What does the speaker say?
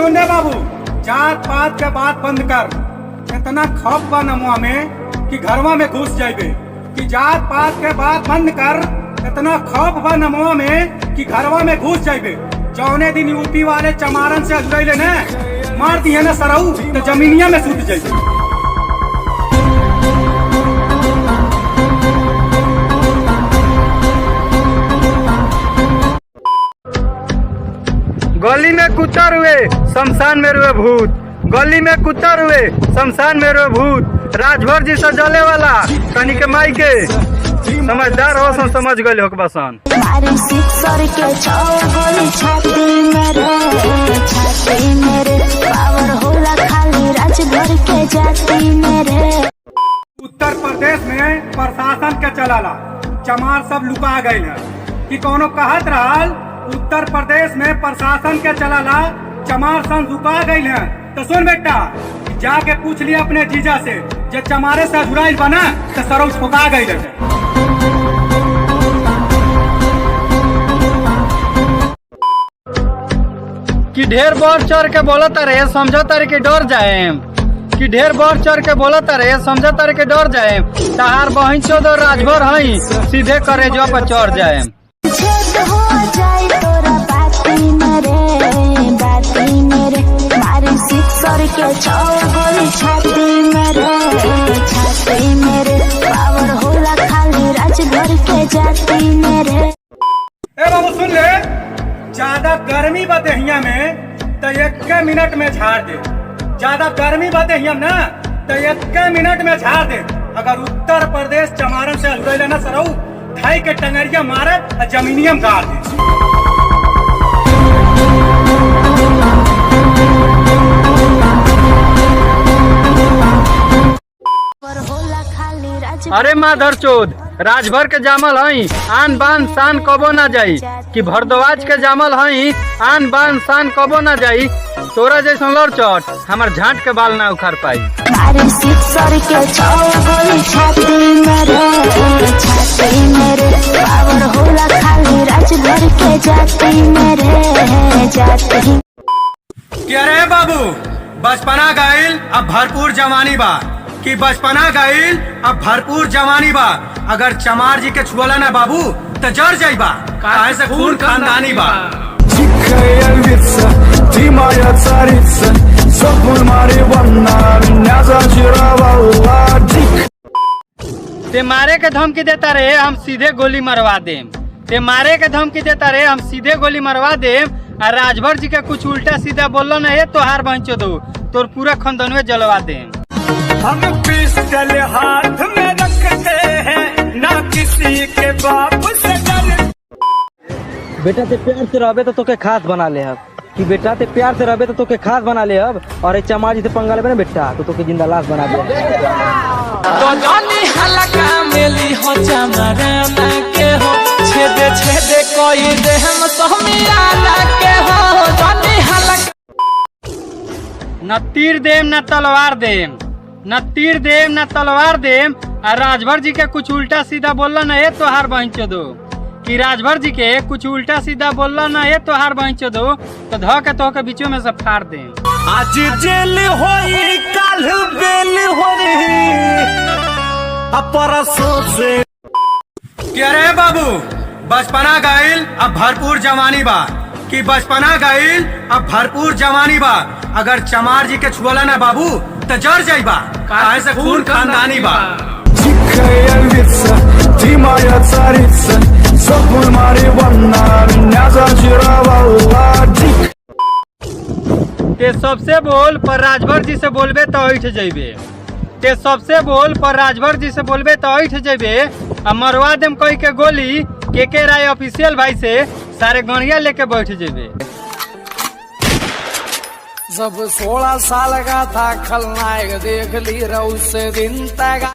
सुन दे बाबू, जात पात के बात बंद कर। इतना खौफ बा नमुआ में कि घरवा में घुस जाइबे। कि जात पात के बात बंद कर, इतना खौफ बा नमुआ में कि घरवा में घुस जाइबे। जौने दिन यूपी वाले चमारन से अजुराइले ने मार दिए ना सरऊ तो जमीनिया में सूत जाइबे। गली में कुत्ता रुए शमशान में रुए भूत, गली में कुत्ता रुए शमशान में रुए भूत। राजभर जी सजले वाला तनी के माई के समझदार हो सन, समझ गए हो बसन। उत्तर प्रदेश में प्रशासन के चलाला चमार सब लुका गए हैं। कि कोनो कहत रहल उत्तर प्रदेश में प्रशासन के चलाला चमार सन लुका गए हैं। तो सुन बेटा, जाके पूछ लिया अपने जीजा से, जे चमारे से जुड़ाइल बना तो सरौ ठोका गई है। कि ढेर बढ़ चढ़ के बोलत रहे समझत रहे के डर जाए। कि ढेर बढ़ चढ़ के बोलत रहे समझत रहे के डर जाए। तहार बहन चौदह राजभर हई सीधे करे जो पर चढ़ जाए। ए बाबू सुन ले, ज्यादा गर्मी बा देहिया में तो 1 मिनट में झाड़ दे। ज्यादा गर्मी बा देहिया ना तो 1 मिनट में झाड़ दे। अगर उत्तर प्रदेश चमारन से अजुराइले ना सरऊ खाई के टंगरिया मारे और जमीनियम गाड़ दे। अरे माधर चोद, राजभर के जामल हई आन बान शान कबो ना जाई। कि भरद्वाज के जामल हई आन बान शान कबो ना जाई। तोरा जैसा लड़ चट हमार झाट के बाल ना उखाड़ पाई। क्या रे बाबू, बचपना गाइल अब भरपूर जवानी बा। कि बचपना गाइल अब भरपूर जवानी बा। अगर चमार जी के छुअला ना बाबू तो जड़ जाइबा, काहे से खून खानदानी बा। ते मारे के धमकी देता रहे हम सीधे गोली मरवा देम। ते मारे के धमकी देता रहे हम सीधे गोली मरवा देम। और राजभर जी का कुछ उल्टा सीधा बोलो ना है तो हार बहचो दो तोर पूरा खंदनवे जलवा देम। हम पिस्टल हाथ में रखते हैं ना किसी के बाप से डर। बेटा ते प्यार से रहबे तो तोके खास बना ले हब। कि बेटा ते प्यार से रहबे तो तोके खास बना ले हब। और चमार जी से पंगा लेबे ना बेटा तो तोके जिंदा लाश बना दे। तो जानी हलका मेली हो चमराना के हो, छेदे छेदे कोई दे हम सोमियाना के हो। जानी हलका न तीर देम न तलवार देम, न तीर देम न तलवार देम। और राजभर जी के कुछ उल्टा सीधा बोलना ना है तो हार बहचो दो। कि राजभर जी के कुछ उल्टा सीधा बोलना ना है तो हार बहचो दो तो ध के तो के बीचों में से फाड़ दे। आज जेल होई कल बेल होई अपरसों से। क्या रे बाबू, बचपना गाइल अब भरपूर जवानी बा। कि बचपना गाइल अब भरपूर जवानी बा। अगर चमार जी के छुअला ना बाबू तो जड़ जाइबा, काहे से खून खानदानी बा। ते सबसे बोल पर राजभर जी से बोलबे तो उठ जाइबे। ते सबसे बोल पर राजभर जी से बोलबे तो उठ जाइबे। अब मरवा देम कोई के गोली के राय ऑफिशियल भाई से सारे गणिया लेके बैठ जाइबे। जब 16 साल का था खलनायक देख ली रहा उस दिन तक।